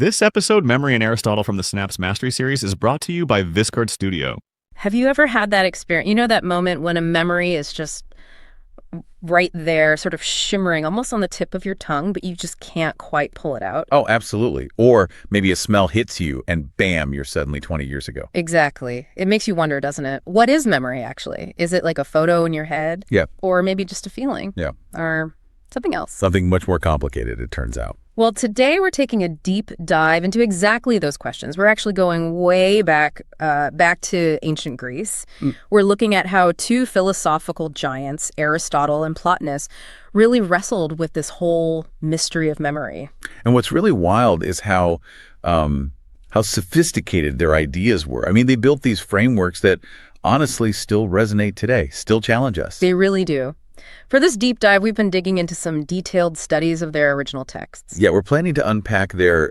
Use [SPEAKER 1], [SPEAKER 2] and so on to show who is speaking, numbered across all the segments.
[SPEAKER 1] This episode, Memory and Aristotle from the Synapse Mastery series, is brought to you by Vizkard Studio.
[SPEAKER 2] Have you ever had that experience? You know that moment when a memory is just right there, sort of shimmering, almost on the tip of your tongue, but you just can't quite pull it out?
[SPEAKER 3] Oh, absolutely. Or maybe a smell hits you and bam, you're suddenly 20 years ago.
[SPEAKER 2] Exactly. It makes you wonder, doesn't it? What is memory, actually? Is it like a photo in your head?
[SPEAKER 3] Yeah.
[SPEAKER 2] Or maybe just a feeling?
[SPEAKER 3] Yeah.
[SPEAKER 2] Or something else?
[SPEAKER 3] Something much more complicated, it turns out.
[SPEAKER 2] Well, today we're taking a deep dive into exactly those questions. We're actually going way back to ancient Greece. We're looking at how two philosophical giants, Aristotle and Plotinus, really wrestled with this whole mystery of memory.
[SPEAKER 3] And what's really wild is how sophisticated their ideas were. I mean, they built these frameworks that honestly still resonate today, still challenge us.
[SPEAKER 2] They really do. For this deep dive, we've been digging into some detailed studies of their original texts.
[SPEAKER 3] Yeah, we're planning to unpack their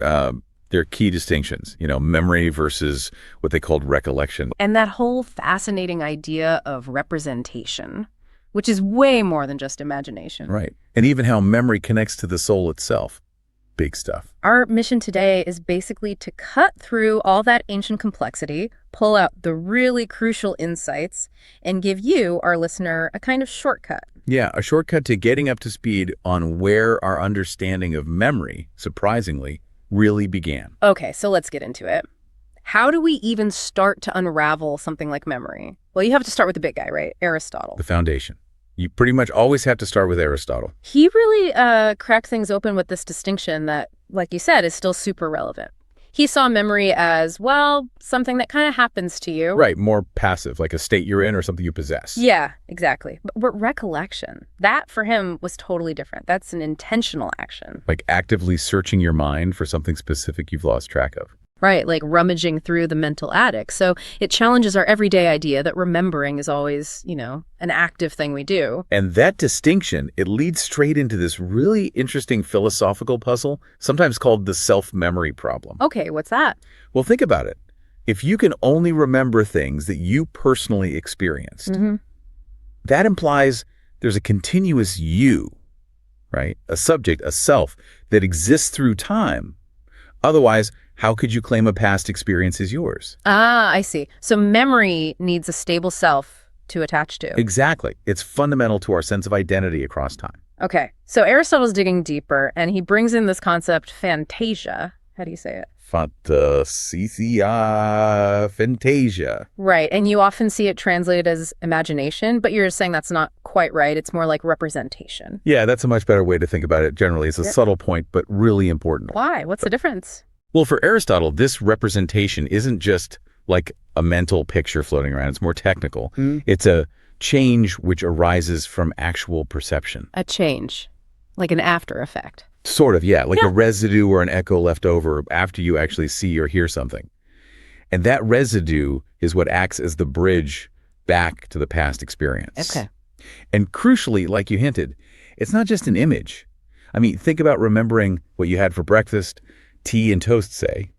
[SPEAKER 3] key distinctions, memory versus what they called recollection.
[SPEAKER 2] And that whole fascinating idea of representation, which is way more than just imagination.
[SPEAKER 3] Right. And even how memory connects to the soul itself. Big stuff.
[SPEAKER 2] Our mission today is basically to cut through all that ancient complexity, pull out the really crucial insights, and give you, our listener, a kind of shortcut.
[SPEAKER 3] Yeah, a shortcut to getting up to speed on where our understanding of memory, surprisingly, really began.
[SPEAKER 2] Okay, so let's get into it. How do we even start to unravel something like memory? Well, you have to start with the big guy, right? Aristotle.
[SPEAKER 3] The foundation. You pretty much always have to start with Aristotle.
[SPEAKER 2] He really cracked things open with this distinction that, like you said, is still super relevant. He saw memory as, well, something that kind of happens to you.
[SPEAKER 3] Right, more passive, like a state you're in or something you possess.
[SPEAKER 2] Yeah, exactly. But recollection, that for him was totally different. That's an intentional action.
[SPEAKER 3] Like actively searching your mind for something specific you've lost track of.
[SPEAKER 2] Right, like rummaging through the mental attic. So it challenges our everyday idea that remembering is always, an active thing we do.
[SPEAKER 3] And that distinction, it leads straight into this really interesting philosophical puzzle, sometimes called the self-memory problem.
[SPEAKER 2] Okay, what's that?
[SPEAKER 3] Well, think about it. If you can only remember things that you personally experienced, that implies there's a continuous you, right? A subject, a self, that exists through time. Otherwise, how could you claim a past experience is yours?
[SPEAKER 2] Ah, I see. So memory needs a stable self to attach to.
[SPEAKER 3] Exactly. It's fundamental to our sense of identity across time.
[SPEAKER 2] Okay. So Aristotle's digging deeper, and he brings in this concept, Fantasia. How do you say it?
[SPEAKER 3] Fantasia.
[SPEAKER 2] Right. And you often see it translated as imagination, but you're saying that's not quite right. It's more like representation.
[SPEAKER 3] Yeah, that's a much better way to think about it generally. It's a subtle point, but really important.
[SPEAKER 2] Why? What's the difference?
[SPEAKER 3] Well, for Aristotle, this representation isn't just like a mental picture floating around. It's more technical. It's a change which arises from actual perception.
[SPEAKER 2] A change, like an after effect.
[SPEAKER 3] Sort of, yeah, like a residue or an echo left over after you actually see or hear something. And that residue is what acts as the bridge back to the past experience.
[SPEAKER 2] Okay.
[SPEAKER 3] And crucially, like you hinted, it's not just an image. I mean, think about remembering what you had for breakfast, tea and toast, say.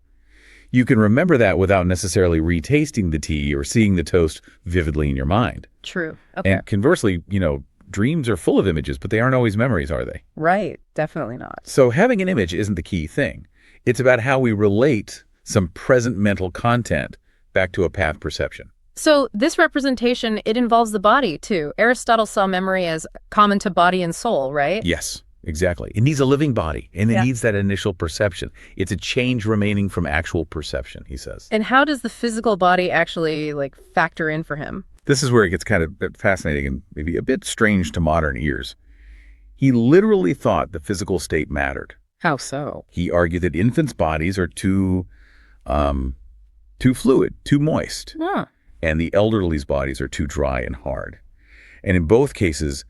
[SPEAKER 3] You can remember that without necessarily retasting the tea or seeing the toast vividly in your mind.
[SPEAKER 2] True. Okay.
[SPEAKER 3] And conversely, dreams are full of images, but they aren't always memories, are they?
[SPEAKER 2] Right. Definitely not.
[SPEAKER 3] So having an image isn't the key thing. It's about how we relate some present mental content back to a past perception.
[SPEAKER 2] So this representation, it involves the body, too. Aristotle saw memory as common to body and soul, right?
[SPEAKER 3] Yes. Exactly. It needs a living body, and it needs that initial perception. It's a change remaining from actual perception, he says.
[SPEAKER 2] And how does the physical body actually, factor in for him?
[SPEAKER 3] This is where it gets kind of fascinating and maybe a bit strange to modern ears. He literally thought the physical state mattered.
[SPEAKER 2] How so?
[SPEAKER 3] He argued that infants' bodies are too fluid, too moist, and the elderly's bodies are too dry and hard. And in both cases,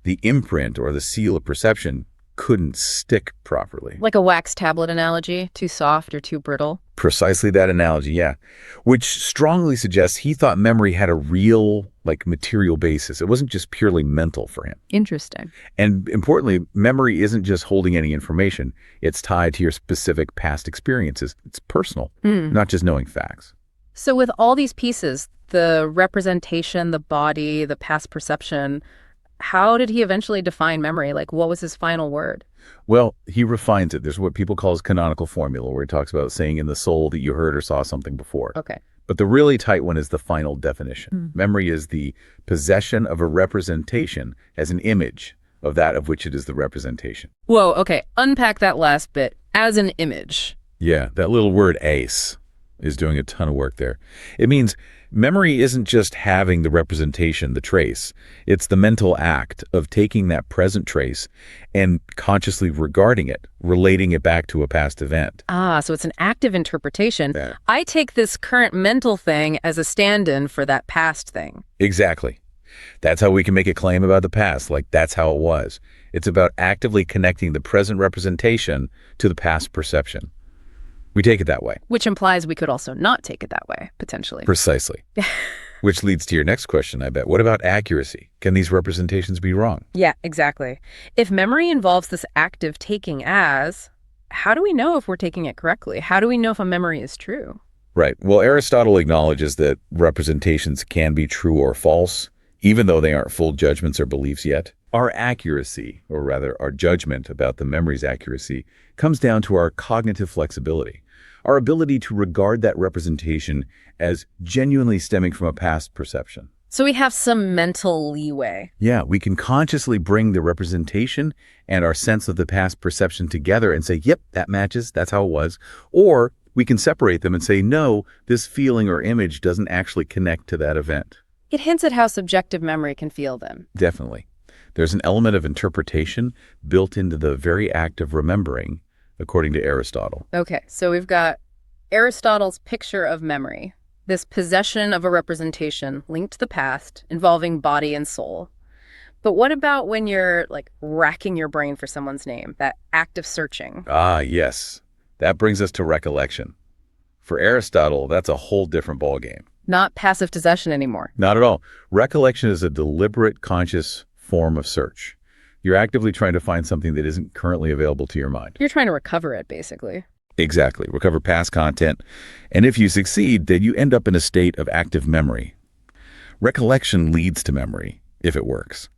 [SPEAKER 3] the imprint or the seal of perception couldn't stick properly.
[SPEAKER 2] Like a wax tablet analogy, too soft or too brittle?
[SPEAKER 3] Precisely that analogy, yeah. Which strongly suggests he thought memory had a real, material basis. It wasn't just purely mental for him.
[SPEAKER 2] Interesting.
[SPEAKER 3] And importantly, memory isn't just holding any information. It's tied to your specific past experiences. It's personal, not just knowing facts.
[SPEAKER 2] So with all these pieces, the representation, the body, the past perception, how did he eventually define memory? What was his final word?
[SPEAKER 3] Well, he refines it. There's what people call his canonical formula, where he talks about saying in the soul that you heard or saw something before.
[SPEAKER 2] Okay.
[SPEAKER 3] But the really tight one is the final definition. Memory is the possession of a representation as an image of that of which it is the representation.
[SPEAKER 2] Whoa, okay. Unpack that last bit. As an image.
[SPEAKER 3] Yeah, that little word ace is doing a ton of work there. It means memory isn't just having the representation, the trace. It's the mental act of taking that present trace and consciously regarding it, relating it back to a past event.
[SPEAKER 2] Ah, so it's an active interpretation.
[SPEAKER 3] Yeah.
[SPEAKER 2] I take this current mental thing as a stand-in for that past thing.
[SPEAKER 3] Exactly. That's how we can make a claim about the past, like that's how it was. It's about actively connecting the present representation to the past perception. We take it that way.
[SPEAKER 2] Which implies we could also not take it that way, potentially.
[SPEAKER 3] Precisely. Which leads to your next question, I bet. What about accuracy? Can these representations be wrong?
[SPEAKER 2] Yeah, exactly. If memory involves this active taking as, how do we know if we're taking it correctly? How do we know if a memory is true?
[SPEAKER 3] Right. Well, Aristotle acknowledges that representations can be true or false, even though they aren't full judgments or beliefs yet. Our accuracy, or rather our judgment about the memory's accuracy, comes down to our cognitive flexibility, our ability to regard that representation as genuinely stemming from a past perception.
[SPEAKER 2] So we have some mental leeway.
[SPEAKER 3] Yeah, we can consciously bring the representation and our sense of the past perception together and say, yep, that matches, that's how it was. Or we can separate them and say, no, this feeling or image doesn't actually connect to that event.
[SPEAKER 2] It hints at how subjective memory can feel then.
[SPEAKER 3] Definitely. There's an element of interpretation built into the very act of remembering, according to Aristotle.
[SPEAKER 2] Okay, so we've got Aristotle's picture of memory, this possession of a representation linked to the past involving body and soul. But what about when you're like racking your brain for someone's name, that act of searching?
[SPEAKER 3] Ah, yes. That brings us to recollection. For Aristotle, that's a whole different ballgame.
[SPEAKER 2] Not passive possession anymore.
[SPEAKER 3] Not at all. Recollection is a deliberate, conscious form of search. You're actively trying to find something that isn't currently available to your mind.
[SPEAKER 2] You're trying to recover it, basically.
[SPEAKER 3] Exactly. Recover past content. And if you succeed, then you end up in a state of active memory. Recollection leads to memory, if it works.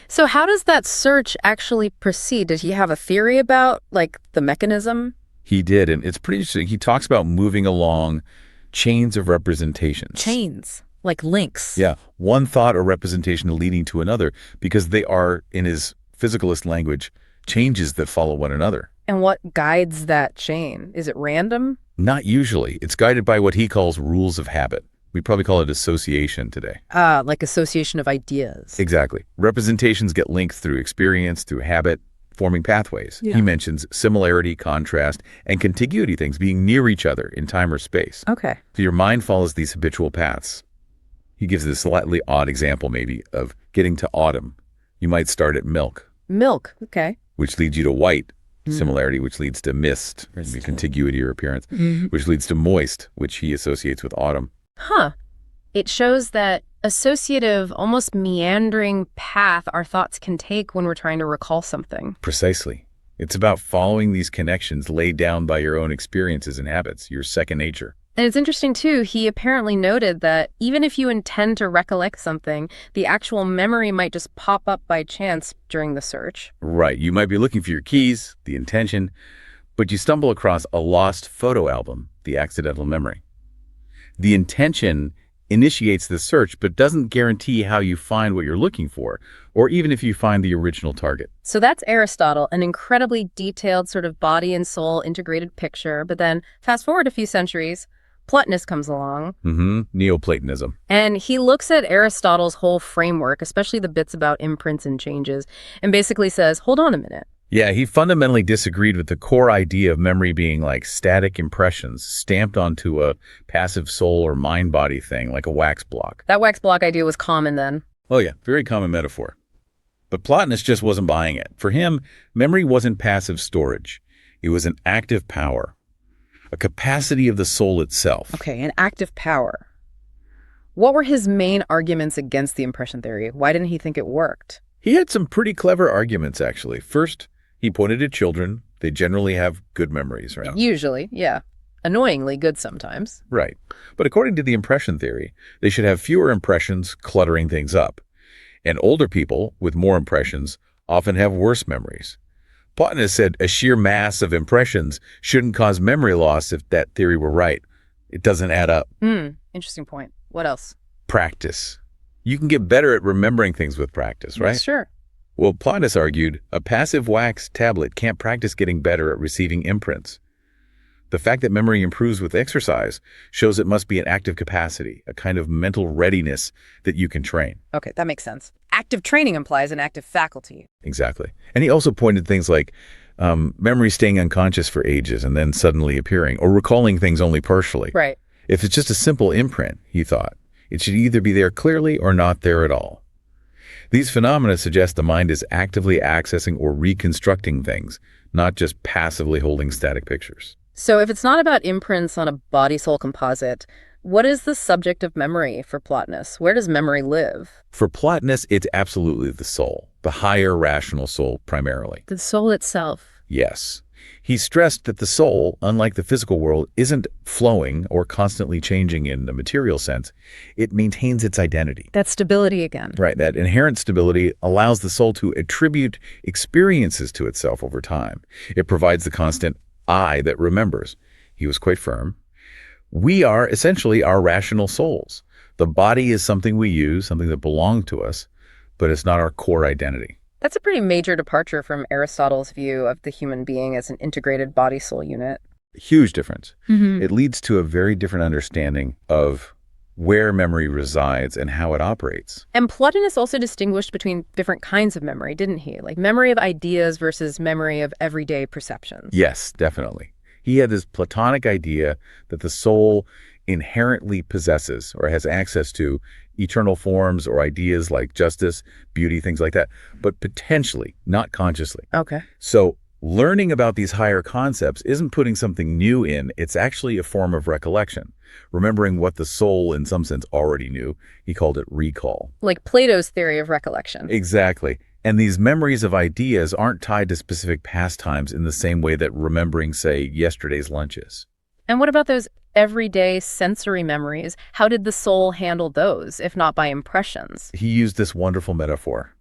[SPEAKER 2] So how does that search actually proceed? Did he have a theory about, like, the mechanism?
[SPEAKER 3] He did, and it's pretty interesting. He talks about moving along chains of representations.
[SPEAKER 2] Chains, like links.
[SPEAKER 3] Yeah, one thought or representation leading to another, because they are, in his physicalist language, changes that follow one another.
[SPEAKER 2] And what guides that chain? Is it random?
[SPEAKER 3] Not usually. It's guided by what he calls rules of habit. We'd probably call it association today.
[SPEAKER 2] Like association of ideas.
[SPEAKER 3] Exactly. Representations get linked through experience, through habit, forming pathways.
[SPEAKER 2] Yeah.
[SPEAKER 3] He mentions similarity, contrast, and contiguity, things being near each other in time or space.
[SPEAKER 2] Okay.
[SPEAKER 3] So your mind follows these habitual paths. He gives this slightly odd example, maybe, of getting to autumn. You might start at milk.
[SPEAKER 2] Milk, okay.
[SPEAKER 3] Which leads you to white. Similarity, which leads to mist, contiguity or appearance, which leads to moist, which he associates with autumn.
[SPEAKER 2] Huh. It shows that associative, almost meandering path our thoughts can take when we're trying to recall something.
[SPEAKER 3] Precisely. It's about following these connections laid down by your own experiences and habits, your second nature.
[SPEAKER 2] And it's interesting, too, he apparently noted that even if you intend to recollect something, the actual memory might just pop up by chance during the search.
[SPEAKER 3] Right. You might be looking for your keys, the intention, but you stumble across a lost photo album, the accidental memory. The intention initiates the search, but doesn't guarantee how you find what you're looking for, or even if you find the original target.
[SPEAKER 2] So that's Aristotle, an incredibly detailed sort of body and soul integrated picture. But then fast forward a few centuries, Plotinus comes along.
[SPEAKER 3] Neoplatonism.
[SPEAKER 2] And he looks at Aristotle's whole framework, especially the bits about imprints and changes, and basically says, hold on a minute.
[SPEAKER 3] Yeah, he fundamentally disagreed with the core idea of memory being like static impressions stamped onto a passive soul or mind-body thing, like a wax block.
[SPEAKER 2] That wax block idea was common then.
[SPEAKER 3] Oh yeah, very common metaphor. But Plotinus just wasn't buying it. For him, memory wasn't passive storage. It was an active power, a capacity of the soul itself.
[SPEAKER 2] Okay, an active power. What were his main arguments against the impression theory? Why didn't he think it worked?
[SPEAKER 3] He had some pretty clever arguments, actually. First, he pointed at children. They generally have good memories, right?
[SPEAKER 2] Usually, yeah. Annoyingly good sometimes.
[SPEAKER 3] Right. But according to the impression theory, they should have fewer impressions cluttering things up. And older people with more impressions often have worse memories. Plotinus said a sheer mass of impressions shouldn't cause memory loss if that theory were right. It doesn't add up.
[SPEAKER 2] Interesting point. What else?
[SPEAKER 3] Practice. You can get better at remembering things with practice, right?
[SPEAKER 2] Sure.
[SPEAKER 3] Well, Plotinus argued a passive wax tablet can't practice getting better at receiving imprints. The fact that memory improves with exercise shows it must be an active capacity, a kind of mental readiness that you can train.
[SPEAKER 2] Okay, that makes sense. Active training implies an active faculty.
[SPEAKER 3] Exactly. And he also pointed things like memory staying unconscious for ages and then suddenly appearing, or recalling things only partially.
[SPEAKER 2] Right.
[SPEAKER 3] If it's just a simple imprint, he thought, it should either be there clearly or not there at all. These phenomena suggest the mind is actively accessing or reconstructing things, not just passively holding static pictures.
[SPEAKER 2] So if it's not about imprints on a body-soul composite, what is the subject of memory for Plotinus? Where does memory live?
[SPEAKER 3] For Plotinus, it's absolutely the soul, the higher rational soul primarily.
[SPEAKER 2] The soul itself.
[SPEAKER 3] Yes. He stressed that the soul, unlike the physical world, isn't flowing or constantly changing in the material sense. It maintains its identity.
[SPEAKER 2] That stability again.
[SPEAKER 3] Right. That inherent stability allows the soul to attribute experiences to itself over time. It provides the constant I that remembers. He was quite firm. We are essentially our rational souls. The body is something we use, something that belongs to us, but it's not our core identity.
[SPEAKER 2] That's a pretty major departure from Aristotle's view of the human being as an integrated body-soul unit.
[SPEAKER 3] Huge difference. It leads to a very different understanding of where memory resides and how it operates.
[SPEAKER 2] And Plotinus also distinguished between different kinds of memory, didn't he? Like memory of ideas versus memory of everyday perceptions.
[SPEAKER 3] Yes, definitely. He had this Platonic idea that the soul inherently possesses or has access to eternal forms or ideas like justice, beauty, things like that, but potentially, not consciously.
[SPEAKER 2] Okay.
[SPEAKER 3] So learning about these higher concepts isn't putting something new in, it's actually a form of recollection. Remembering what the soul, in some sense, already knew. He called it recall.
[SPEAKER 2] Like Plato's theory of recollection.
[SPEAKER 3] Exactly. And these memories of ideas aren't tied to specific pastimes in the same way that remembering, say, yesterday's lunch is.
[SPEAKER 2] And what about those everyday sensory memories? How did the soul handle those, if not by impressions?
[SPEAKER 3] He used this wonderful metaphor.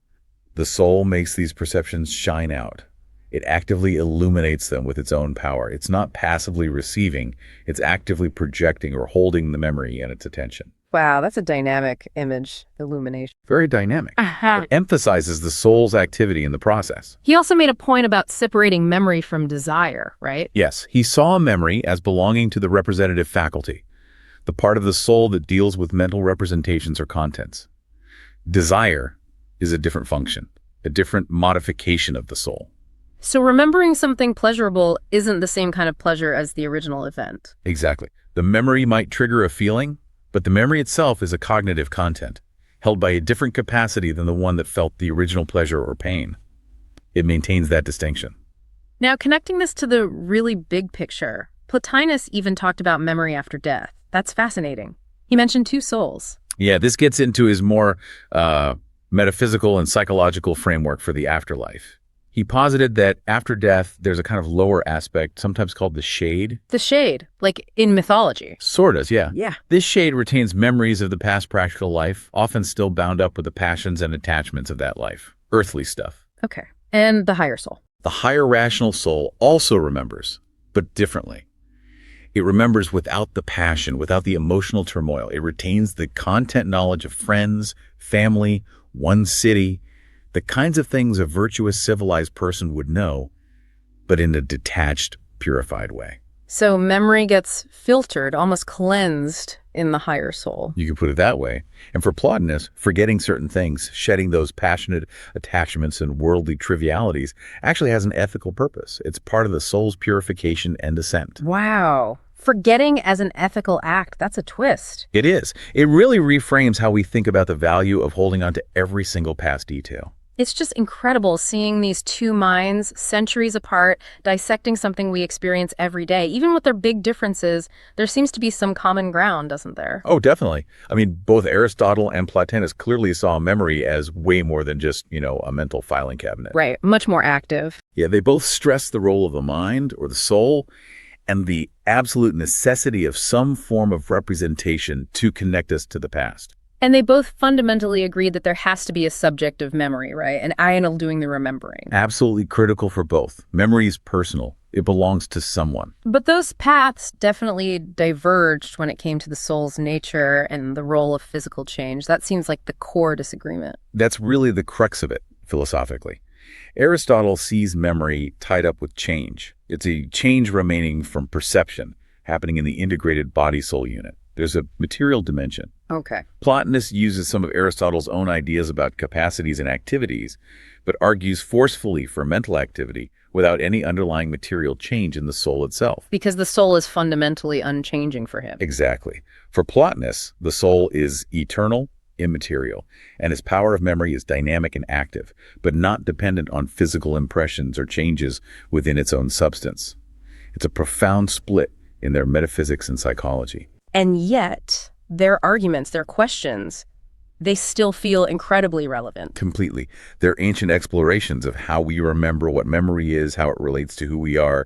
[SPEAKER 3] The soul makes these perceptions shine out. It actively illuminates them with its own power. It's not passively receiving, it's actively projecting or holding the memory in its attention.
[SPEAKER 2] Wow, that's a dynamic image, illumination.
[SPEAKER 3] Very dynamic. It emphasizes the soul's activity in the process.
[SPEAKER 2] He also made a point about separating memory from desire, right?
[SPEAKER 3] Yes, he saw memory as belonging to the representative faculty, the part of the soul that deals with mental representations or contents. Desire is a different function, a different modification of the soul.
[SPEAKER 2] So remembering something pleasurable isn't the same kind of pleasure as the original event.
[SPEAKER 3] Exactly. The memory might trigger a feeling, but the memory itself is a cognitive content, held by a different capacity than the one that felt the original pleasure or pain. It maintains that distinction.
[SPEAKER 2] Now, connecting this to the really big picture, Plotinus even talked about memory after death. That's fascinating. He mentioned two souls.
[SPEAKER 3] Yeah, this gets into his more metaphysical and psychological framework for the afterlife. He posited that after death, there's a kind of lower aspect, sometimes called the shade.
[SPEAKER 2] The shade, like in mythology.
[SPEAKER 3] Sort of, yeah.
[SPEAKER 2] Yeah.
[SPEAKER 3] This shade retains memories of the past practical life, often still bound up with the passions and attachments of that life. Earthly stuff.
[SPEAKER 2] Okay. And the higher soul.
[SPEAKER 3] The higher rational soul also remembers, but differently. It remembers without the passion, without the emotional turmoil. It retains the content knowledge of friends, family, one city, the kinds of things a virtuous, civilized person would know, but in a detached, purified way.
[SPEAKER 2] So memory gets filtered, almost cleansed in the higher soul.
[SPEAKER 3] You could put it that way. And for Plotinus, forgetting certain things, shedding those passionate attachments and worldly trivialities, actually has an ethical purpose. It's part of the soul's purification and ascent.
[SPEAKER 2] Wow. Forgetting as an ethical act, that's a twist.
[SPEAKER 3] It is. It really reframes how we think about the value of holding on to every single past detail.
[SPEAKER 2] It's just incredible seeing these two minds, centuries apart, dissecting something we experience every day. Even with their big differences, there seems to be some common ground, doesn't there?
[SPEAKER 3] Oh, definitely. I mean, both Aristotle and Plotinus clearly saw memory as way more than just, a mental filing cabinet.
[SPEAKER 2] Right, much more active.
[SPEAKER 3] Yeah, they both stress the role of the mind or the soul and the absolute necessity of some form of representation to connect us to the past.
[SPEAKER 2] And they both fundamentally agreed that there has to be a subject of memory, right? An Ionel doing the remembering.
[SPEAKER 3] Absolutely critical for both. Memory is personal. It belongs to someone.
[SPEAKER 2] But those paths definitely diverged when it came to the soul's nature and the role of physical change. That seems like the core disagreement.
[SPEAKER 3] That's really the crux of it, philosophically. Aristotle sees memory tied up with change. It's a change remaining from perception, happening in the integrated body-soul unit. There's a material dimension.
[SPEAKER 2] Okay.
[SPEAKER 3] Plotinus uses some of Aristotle's own ideas about capacities and activities, but argues forcefully for mental activity without any underlying material change in the soul itself.
[SPEAKER 2] Because the soul is fundamentally unchanging for him.
[SPEAKER 3] Exactly. For Plotinus, the soul is eternal, immaterial, and its power of memory is dynamic and active, but not dependent on physical impressions or changes within its own substance. It's a profound split in their metaphysics and psychology.
[SPEAKER 2] And yet, their arguments, their questions, they still feel incredibly relevant.
[SPEAKER 3] Completely. They're ancient explorations of how we remember, what memory is, how it relates to who we are.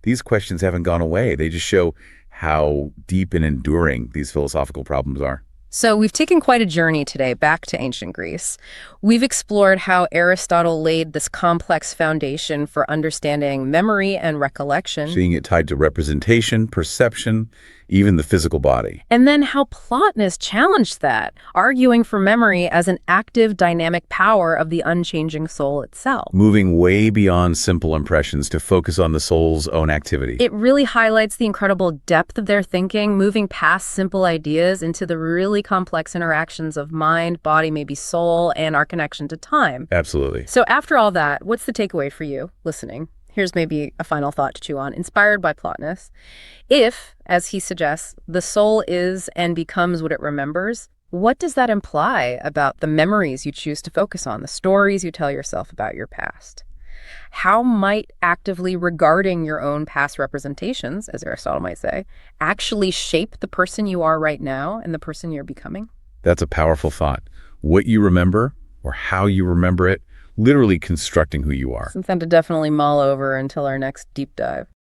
[SPEAKER 3] These questions haven't gone away. They just show how deep and enduring these philosophical problems are.
[SPEAKER 2] So we've taken quite a journey today back to ancient Greece. We've explored how Aristotle laid this complex foundation for understanding memory and recollection.
[SPEAKER 3] Seeing it tied to representation, perception, even the physical body.
[SPEAKER 2] And then how Plotinus challenged that, arguing for memory as an active, dynamic power of the unchanging soul itself.
[SPEAKER 3] Moving way beyond simple impressions to focus on the soul's own activity.
[SPEAKER 2] It really highlights the incredible depth of their thinking, moving past simple ideas into the really complex interactions of mind, body, maybe soul, and our connection to time.
[SPEAKER 3] Absolutely.
[SPEAKER 2] So after all that, what's the takeaway for you listening? Here's maybe a final thought to chew on, inspired by Plotinus. If, as he suggests, the soul is and becomes what it remembers, what does that imply about the memories you choose to focus on, the stories you tell yourself about your past? How might actively regarding your own past representations, as Aristotle might say, actually shape the person you are right now and the person you're becoming?
[SPEAKER 3] That's a powerful thought. What you remember, or how you remember it, literally constructing who you are.
[SPEAKER 2] Something to definitely mull over until our next deep dive.